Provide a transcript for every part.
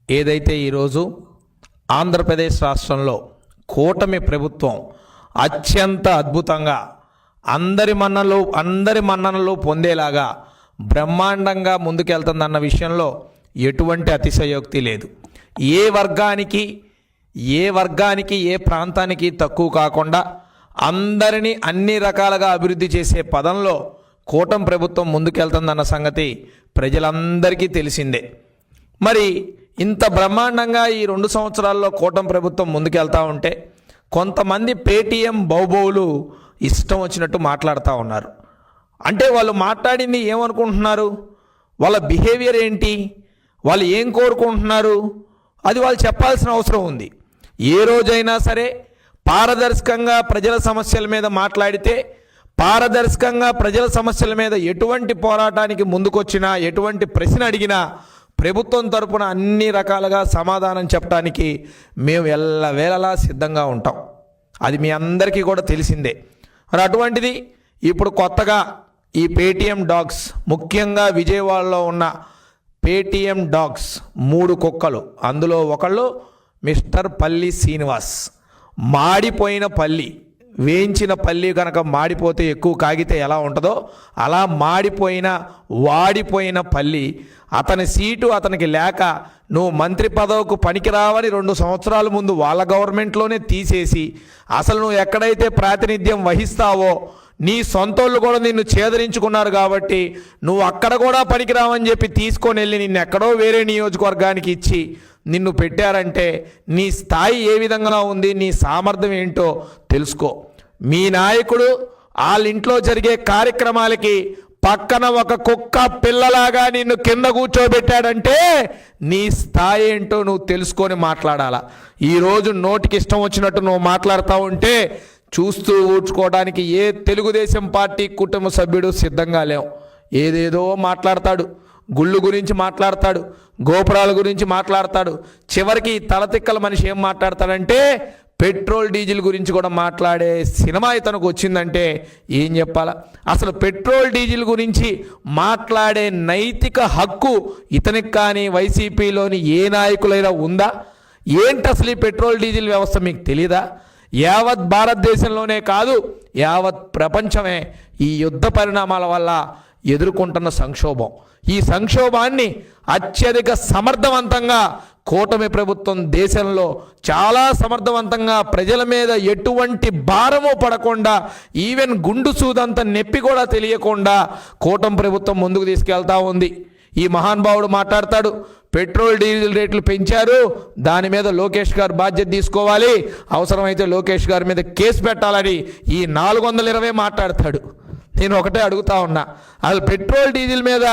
ఏదైతే ఈరోజు ఆంధ్రప్రదేశ్ రాష్ట్రంలో కూటమి ప్రభుత్వం అత్యంత అద్భుతంగా అందరి మన్ననలు పొందేలాగా బ్రహ్మాండంగా ముందుకెళ్తుందన్న విషయంలో ఎటువంటి అతిశయోక్తి లేదు. ఏ వర్గానికి ఏ ప్రాంతానికి తక్కువ కాకుండా అందరినీ అన్ని రకాలుగా అభివృద్ధి చేసే పదంలో కూటమి ప్రభుత్వం ముందుకెళ్తుందన్న సంగతి ప్రజలందరికీ తెలిసిందే. మరి ఇంత బ్రహ్మాండంగా ఈ 2 సంవత్సరాల్లో కూటమి ప్రభుత్వం ముందుకెళ్తా ఉంటే కొంతమంది పేటీఎం బౌబౌలు ఇష్టం వచ్చినట్టు మాట్లాడుతూ ఉన్నారు. అంటే వాళ్ళు మాట్లాడింది ఏమనుకుంటున్నారు, వాళ్ళ బిహేవియర్ ఏంటి, వాళ్ళు ఏం కోరుకుంటున్నారు, అది వాళ్ళు చెప్పాల్సిన అవసరం ఉంది. ఏ రోజైనా సరే పారదర్శకంగా ప్రజల సమస్యల మీద మాట్లాడితే, పారదర్శకంగా ప్రజల సమస్యల మీద ఎటువంటి పోరాటానికి ముందుకొచ్చినా, ఎటువంటి ప్రశ్న అడిగినా ప్రభుత్వం తరపున అన్ని రకాలుగా సమాధానం చెప్పడానికి మేము ఎల్లవేళలా సిద్ధంగా ఉంటాం. అది మీ అందరికీ కూడా తెలిసిందే. మరి అటువంటిది ఇప్పుడు కొత్తగా ఈ పేటీఎం డాగ్స్, ముఖ్యంగా విజయవాడలో ఉన్న పేటీఎం డాగ్స్ 3 కుక్కలు, అందులో ఒకళ్ళు మిస్టర్ పల్లి శ్రీనివాస్. మాడిపోయిన పల్లి, వేయించిన పల్లి కనుక మాడిపోతే ఎక్కువ కాగితే ఎలా ఉంటుందో అలా వాడిపోయిన పల్లి. అతని సీటు అతనికి లేక నువ్వు మంత్రి పదవికి పనికిరావని 2 సంవత్సరాల ముందు వాళ్ళ గవర్నమెంట్లోనే తీసేసి, అసలు నువ్వు ఎక్కడైతే ప్రాతినిధ్యం వహిస్తావో నీ సొంతోళ్ళు కూడా నిన్ను చేదరించుకున్నారు కాబట్టి నువ్వు అక్కడ కూడా పనికిరావని చెప్పి తీసుకొని వెళ్ళి నిన్ను ఎక్కడో వేరే నియోజకవర్గానికి ఇచ్చి నిన్ను పెట్టారంటే నీ స్థాయి ఏ విధంగా ఉంది, నీ సామర్థ్యం ఏంటో తెలుసుకో. మీ నాయకుడు వాళ్ళ ఇంట్లో జరిగే కార్యక్రమాలకి పక్కన ఒక కుక్క పిల్లలాగా నిన్ను కింద కూర్చోబెట్టాడంటే నీ స్థాయి ఏంటో నువ్వు తెలుసుకొని మాట్లాడాలా. ఈరోజు నోటికి ఇష్టం వచ్చినట్టు నువ్వు మాట్లాడుతూ ఉంటే చూస్తూ ఊడ్చుకోవడానికి ఏ తెలుగుదేశం పార్టీ కుటుంబ సభ్యుడు సిద్ధంగా లేవు. ఏదేదో మాట్లాడతాడు, గుళ్ళు గురించి మాట్లాడతాడు, గోపురాల గురించి మాట్లాడతాడు. చివరికి తలతిక్కల మనిషి ఏం మాట్లాడతాడంటే పెట్రోల్ డీజిల్ గురించి కూడా మాట్లాడే సినిమా ఇతనికి వచ్చిందంటే ఏం చెప్పాలా. అసలు పెట్రోల్ డీజిల్ గురించి మాట్లాడే నైతిక హక్కు ఇతనికి కానీ వైసీపీలోని ఏ నాయకులైనా ఉందా? ఏంటి అసలు ఈ పెట్రోల్ డీజిల్ వ్యవస్థ మీకు తెలీదా? యావత్ భారతదేశంలోనే కాదు, యావత్ ప్రపంచమే ఈ యుద్ధ పరిణామాల వల్ల ఎదుర్కొంటున్న సంక్షోభం. ఈ సంక్షోభాన్ని అత్యధిక సమర్థవంతంగా కూటమి ప్రభుత్వం దేశంలో చాలా సమర్థవంతంగా ప్రజల మీద ఎటువంటి భారమో పడకుండా, ఈవెన్ గుండు సూదంత నొప్పి కూడా తెలియకుండా కూటమి ప్రభుత్వం ముందుకు తీసుకెళ్తా ఉంది. ఈ మహానుభావుడు మాట్లాడతాడు, పెట్రోల్ డీజిల్ రేట్లు పెంచారు, దాని మీద లోకేష్ గారు బాధ్యత తీసుకోవాలి, అవసరమైతే లోకేష్ గారి మీద కేసు పెట్టాలని ఈ 420 మాట్లాడతాడు. నేను ఒకటే అడుగుతా ఉన్నా, అసలు పెట్రోల్ డీజిల్ మీద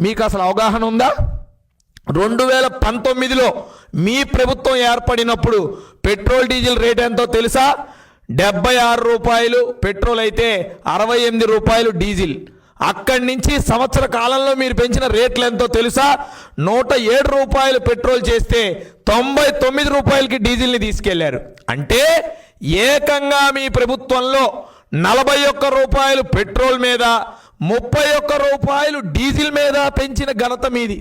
మీకు అసలు అవగాహన ఉందా? 2019లో మీ ప్రభుత్వం ఏర్పడినప్పుడు పెట్రోల్ డీజిల్ రేట్ ఎంతో తెలుసా? 76 రూపాయలు పెట్రోల్ అయితే 68 రూపాయలు డీజిల్. అక్కడి నుంచి సంవత్సర కాలంలో మీరు పెంచిన రేట్లు ఎంతో తెలుసా? 107 రూపాయలు పెట్రోల్ చేస్తే 99 రూపాయలకి డీజిల్ని తీసుకెళ్లారు. అంటే ఏకంగా మీ ప్రభుత్వంలో 41 రూపాయలు పెట్రోల్ మీద, 31 రూపాయలు డీజిల్ మీద పెంచిన ఘనత మీది.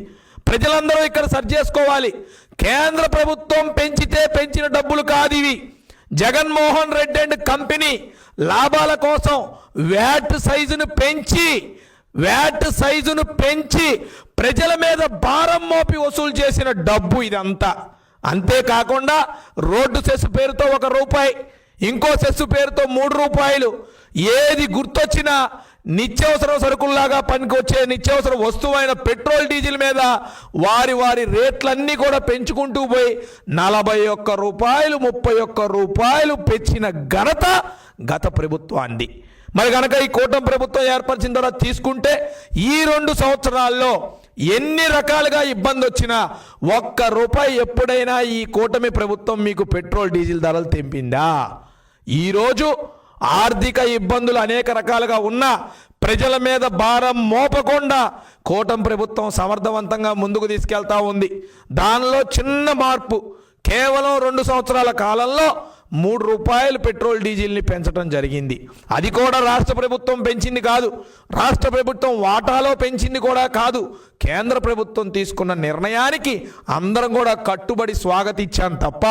ప్రజలందరూ ఇక్కడ సరి చేసుకోవాలి. కేంద్ర ప్రభుత్వం పెంచిన డబ్బులు కాదు ఇవి. జగన్మోహన్ రెడ్డి అండ్ కంపెనీ లాభాల కోసం వ్యాట్ సైజును పెంచి ప్రజల మీద భారం మోపి వసూలు చేసిన డబ్బు ఇదంతా. అంతేకాకుండా రోడ్డు సెస్ పేరుతో 1 రూపాయి, ఇంకో సెస్ పేరుతో 3 రూపాయలు, ఏది గుర్తొచ్చినా నిత్యావసర సరుకుల్లాగా పనికొచ్చే నిత్యావసర వస్తువైన పెట్రోల్ డీజిల్ మీద వారి రేట్లన్నీ కూడా పెంచుకుంటూ పోయి 41 రూపాయలు 31 రూపాయలు పెంచిన ఘనత గత ప్రభుత్వాన్ని. మరి కనుక ఈ కూటమి ప్రభుత్వం ఏర్పరిచిన తర్వాత తీసుకుంటే ఈ 2 సంవత్సరాల్లో ఎన్ని రకాలుగా ఇబ్బంది వచ్చినా 1 రూపాయి ఎప్పుడైనా ఈ కూటమి ప్రభుత్వం మీకు పెట్రోల్ డీజిల్ ధరలు తెంపిందా? ఈరోజు ఆర్థిక ఇబ్బందులు అనేక రకాలుగా ఉన్నా ప్రజల మీద భారం మోపకుండా కూటమి ప్రభుత్వం సమర్థవంతంగా ముందుకు తీసుకెళ్తా ఉంది. దానిలో చిన్న మార్పు, కేవలం 2 సంవత్సరాల కాలంలో రూపాయలు పెట్రోల్ డీజిల్ని పెంచడం జరిగింది. అది కూడా రాష్ట్ర ప్రభుత్వం పెంచింది కాదు, రాష్ట్ర ప్రభుత్వం వాటాలో పెంచింది కూడా కాదు. కేంద్ర ప్రభుత్వం తీసుకున్న నిర్ణయానికి అందరం కూడా కట్టుబడి స్వాగతించాం తప్ప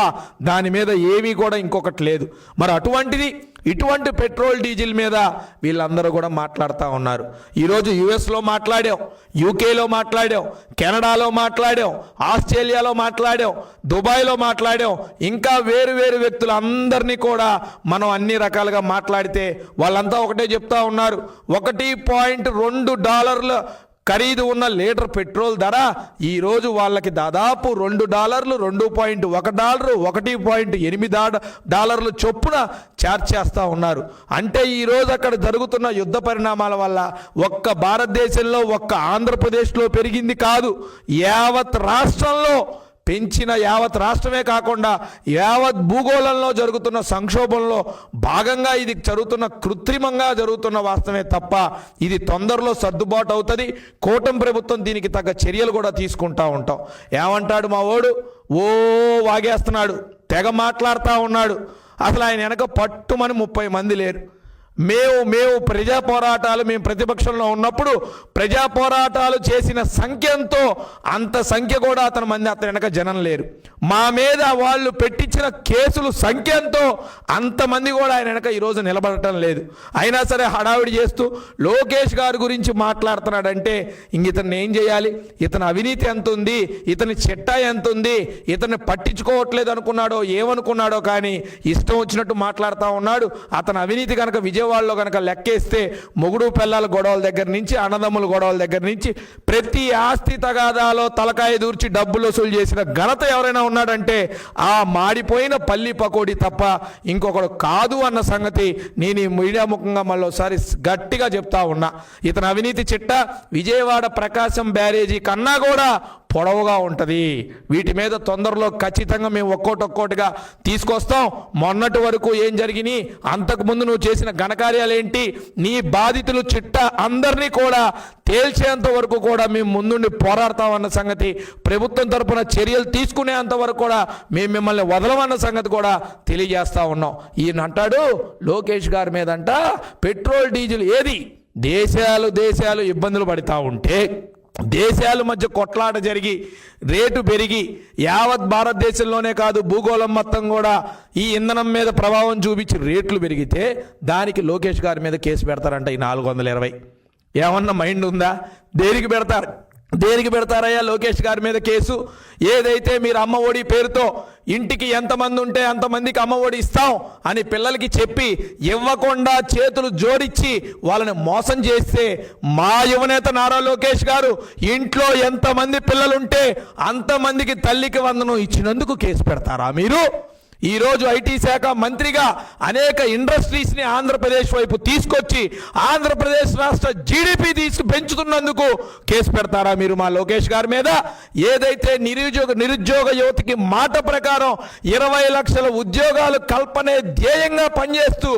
దాని మీద ఏమీ కూడా ఇంకొకటి లేదు. మరి అటువంటిది ఇటువంటి పెట్రోల్ డీజిల్ మీద వీళ్ళందరూ కూడా మాట్లాడుతూ ఉన్నారు. ఈరోజు యుఎస్లో మాట్లాడాం, యూకేలో మాట్లాడాం, కెనడాలో మాట్లాడాం, ఆస్ట్రేలియాలో మాట్లాడాం, దుబాయ్లో మాట్లాడాం, ఇంకా వేరు వేరు వ్యక్తులు అందరినీ కూడా మనం అన్ని రకాలుగా మాట్లాడితే వాళ్ళంతా ఒకటే చెప్తా ఉన్నారు. $1.2 ఖరీదు ఉన్న లీటర్ పెట్రోల్ ధర ఈరోజు వాళ్ళకి దాదాపు $2, $2.1, $1.8 చొప్పున ఛార్జ్ చేస్తూ ఉన్నారు. అంటే ఈరోజు అక్కడ జరుగుతున్న యుద్ధ పరిణామాల వల్ల ఒక్క భారతదేశంలో ఒక్క ఆంధ్రప్రదేశ్లో పెరిగింది కాదు, యావత్ రాష్ట్రంలో పెంచిన, యావత్ రాష్ట్రమే కాకుండా యావత్ భూగోళంలో జరుగుతున్న సంక్షోభంలో భాగంగా ఇది జరుగుతున్న, కృత్రిమంగా జరుగుతున్న వాస్తవమే తప్ప ఇది తొందరలో సర్దుబాటు అవుతుంది. కూటమి ప్రభుత్వం దీనికి తగ్గ చర్యలు కూడా తీసుకుంటా ఉంటాం. ఏమంటాడు మా వాడు, వాగేస్తున్నాడు, తెగ మాట్లాడుతూ ఉన్నాడు. అసలు ఆయన వెనక పట్టుమని 30 మంది లేరు. మేము ప్రజా పోరాటాలు, మేము ప్రతిపక్షంలో ఉన్నప్పుడు ప్రజా పోరాటాలు చేసిన సంఖ్య ఎంతో అంత సంఖ్య కూడా అతని వెనక జనం లేరు. మా మీద వాళ్ళు పెట్టించిన కేసులు సంఖ్య ఎంతో అంతమంది కూడా ఆయన వెనక ఈరోజు నిలబడటం లేదు. అయినా సరే హడావిడి చేస్తూ లోకేష్ గారి గురించి మాట్లాడుతున్నాడంటే ఇతన్ని ఏం చేయాలి? ఇతని అవినీతి ఎంత ఉంది, ఇతని చిట్టా ఎంత ఉంది, ఇతన్ని పట్టించుకోవట్లేదు అనుకున్నాడో ఏమనుకున్నాడో కానీ ఇష్టం వచ్చినట్టు మాట్లాడుతూ ఉన్నాడు. అతని అవినీతి కనుక విజయవాడలో కనుక లెక్కేస్తే మొగుడు పిల్లల గొడవల దగ్గర నుంచి, అన్నదమ్ముల గొడవల దగ్గర నుంచి ప్రతి ఆస్తి తగాదాలో తలకాయ దూర్చి డబ్బులు వసూలు చేసిన ఘనత ఎవరైనా ఉన్నాడంటే ఆ మాడిపోయిన పల్లి పకోడీ తప్ప ఇంకొకడు కాదు అన్న సంగతి నేను ఈ మీడియా ముఖంగా మళ్ళీసారి గట్టిగా చెప్తా ఉన్నా. ఇతని అవినీతి చిట్ట విజయవాడ ప్రకాశం బ్యారేజీ కన్నా కూడా పొడవుగా ఉంటుంది. వీటి మీద తొందరలో ఖచ్చితంగా మేము ఒక్కోటిగా తీసుకొస్తాం. మొన్నటి వరకు ఏం జరిగినాయి, అంతకుముందు నువ్వు చేసిన ఘనకార్యాలేంటి, నీ బాధితులు చిట్ట అందరినీ కూడా తేల్చేంత వరకు కూడా మేము ముందుండి పోరాడతామన్న సంగతి, ప్రభుత్వం తరపున చర్యలు తీసుకునేంత వరకు కూడా మేము మిమ్మల్ని వదలమన్న సంగతి కూడా తెలియజేస్తా ఉన్నాం. ఈయన అంటాడు లోకేష్ గారి మీదంట పెట్రోల్ డీజిల్ ఏది, దేశాలు ఇబ్బందులు పడుతూ ఉంటే, దేశాల మధ్య కొట్లాట జరిగి రేటు పెరిగి యావత్ భారతదేశంలోనే కాదు భూగోళం మొత్తం కూడా ఈ ఇంధనం మీద ప్రభావం చూపించి రేట్లు పెరిగితే దానికి లోకేష్ గారి మీద కేసు పెడతారంట ఈ 420. ఏమన్నా మైండ్ ఉందా? దేనికి పెడతారయ్యా లోకేష్ గారి మీద కేసు? ఏదైతే మీరు అమ్మ ఒడి పేరుతో ఇంటికి ఎంతమంది ఉంటే అంతమందికి అమ్మ ఒడి ఇస్తాం అని పిల్లలకి చెప్పి ఇవ్వకుండా చేతులు జోడించి వాళ్ళని మోసం చేస్తే మా యువనేత నారా లోకేష్ గారు ఇంట్లో ఎంతమంది పిల్లలుంటే అంతమందికి తల్లికి వందనం ఇచ్చినందుకు కేసు పెడతారా మీరు? ఈరోజు ఐటీ శాఖ మంత్రిగా అనేక ఇండస్ట్రీస్ని ఆంధ్రప్రదేశ్ వైపు తీసుకొచ్చి ఆంధ్రప్రదేశ్ రాష్ట్ర జీడిపి పెంచుతున్నందుకు కేసు పెడతారా మీరు మా లోకేష్ గారి మీద? ఏదైతే నిరుద్యోగ యువతకి మాట ప్రకారం 20 లక్షల ఉద్యోగాలు కల్పనే ధ్యేయంగా పనిచేస్తూ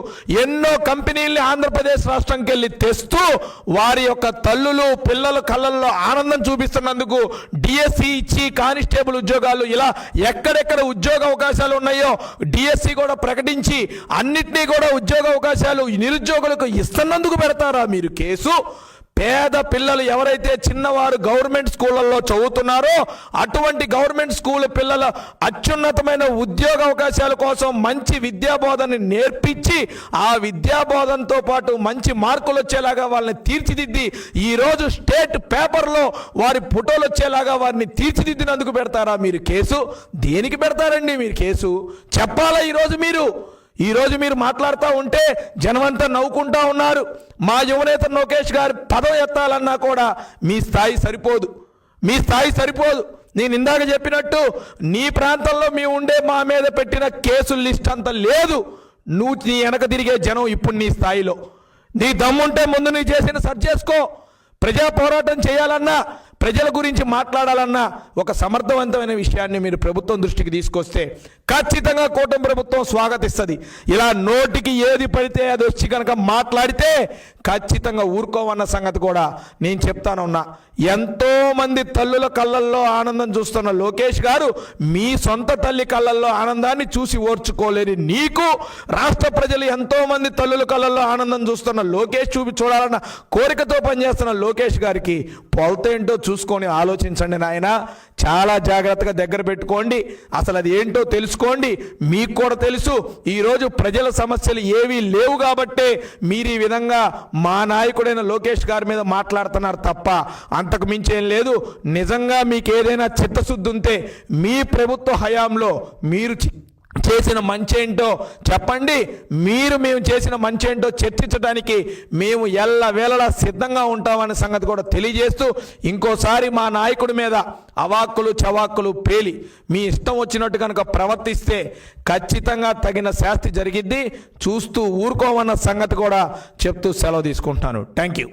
ఎన్నో కంపెనీల్ని ఆంధ్రప్రదేశ్ రాష్ట్రంకి వెళ్ళి తెస్తూ వారి యొక్క తల్లులు పిల్లల కళ్ళల్లో ఆనందం చూపిస్తున్నందుకు డిఎస్సి ఇచ్చి కానిస్టేబుల్ ఉద్యోగాలు ఇలా ఎక్కడెక్కడ ఉద్యోగ అవకాశాలు ఉన్నాయో డిఎస్సి కూడా ప్రకటించి అన్నిటినీ కూడా ఉద్యోగ అవకాశాలు నిరుద్యోగులకు ఇస్తున్నందుకు పెడతారా మీరు కేసు? పేద పిల్లలు ఎవరైతే చిన్నవారు గవర్నమెంట్ స్కూళ్ళల్లో చదువుతున్నారో అటువంటి గవర్నమెంట్ స్కూల్ పిల్లల అత్యున్నతమైన ఉద్యోగ అవకాశాల కోసం మంచి విద్యాబోధనని నేర్పించి ఆ విద్యాబోధనతో పాటు మంచి మార్కులు వచ్చేలాగా వాళ్ళని తీర్చిదిద్ది ఈరోజు స్టేట్ పేపర్లో వారి ఫోటోలు వచ్చేలాగా వారిని తీర్చిదిద్దినందుకు పెడతారా మీరు కేసు? దేనికి పెడతారండి మీరు కేసు? చెప్పాలా ఈరోజు మీరు మాట్లాడుతూ ఉంటే జనమంతా నవ్వుకుంటా ఉన్నారు. మా యువనేత లోకేష్ గారి పదం ఎత్తాలన్నా కూడా మీ స్థాయి సరిపోదు. నేను ఇందాక చెప్పినట్టు నీ ప్రాంతంలో మేము ఉండే మా మీద పెట్టిన కేసుల లిస్ట్ అంత లేదు. నువ్వు నీ వెనక తిరిగే జనం ఇప్పుడు నీ స్థాయిలో. నీ దమ్ముంటే ముందు నీ చేసిన సరి చేసుకో. ప్రజా పోరాటం చేయాలన్నా ప్రజల గురించి మాట్లాడాలన్న ఒక సమర్థవంతమైన విషయాన్ని మీరు ప్రభుత్వం దృష్టికి తీసుకొస్తే ఖచ్చితంగా కూటమి ప్రభుత్వం స్వాగతిస్తుంది. ఇలా నోటికి ఏది పడితే అది వచ్చి కనుక మాట్లాడితే ఖచ్చితంగా ఊరుకోమన్న సంగతి కూడా నేను చెప్తానున్నా. ఎంతోమంది తల్లుల కళ్ళల్లో ఆనందం చూస్తున్న లోకేష్ గారు మీ సొంత తల్లి కళ్ళల్లో ఆనందాన్ని చూసి ఓర్చుకోలేని నీకు రాష్ట్ర ప్రజలు ఎంతోమంది తల్లుల కళ్ళల్లో ఆనందం చూస్తున్న లోకేష్ చూడాలన్న కోరికతో పనిచేస్తున్న లోకేష్ గారికి పొలతేంటో చూసుకొని ఆలోచించండి నాయన. చాలా జాగ్రత్తగా దగ్గర పెట్టుకోండి. అసలు అది ఏంటో తెలుసుకోండి. మీకు కూడా తెలుసు ఈరోజు ప్రజల సమస్యలు ఏవీ లేవు కాబట్టే మీరు ఈ విధంగా మా నాయకుడైన లోకేష్ గారి మీద మాట్లాడుతున్నారు తప్ప అంతకు మించి ఏం లేదు. నిజంగా మీకు ఏదైనా చిత్తశుద్ధి ఉంటే మీ ప్రభుత్వ హయాంలో మీరు చేసిన మంచేంటో చెప్పండి. మేము చేసిన మంచేంటో చర్చించడానికి మేము ఎల్లవేళలా సిద్ధంగా ఉంటామనే సంగతి కూడా తెలియజేస్తూ ఇంకోసారి మా నాయకుడి మీద అవాక్కులు చవాక్కులు పేలి మీ ఇష్టం వచ్చినట్టు కనుక ప్రవర్తిస్తే ఖచ్చితంగా తగిన శాస్తి జరిగిద్ది. చూస్తూ ఊరుకోమన్న సంగతి కూడా చెప్తూ సెలవు తీసుకుంటాను. Thank you.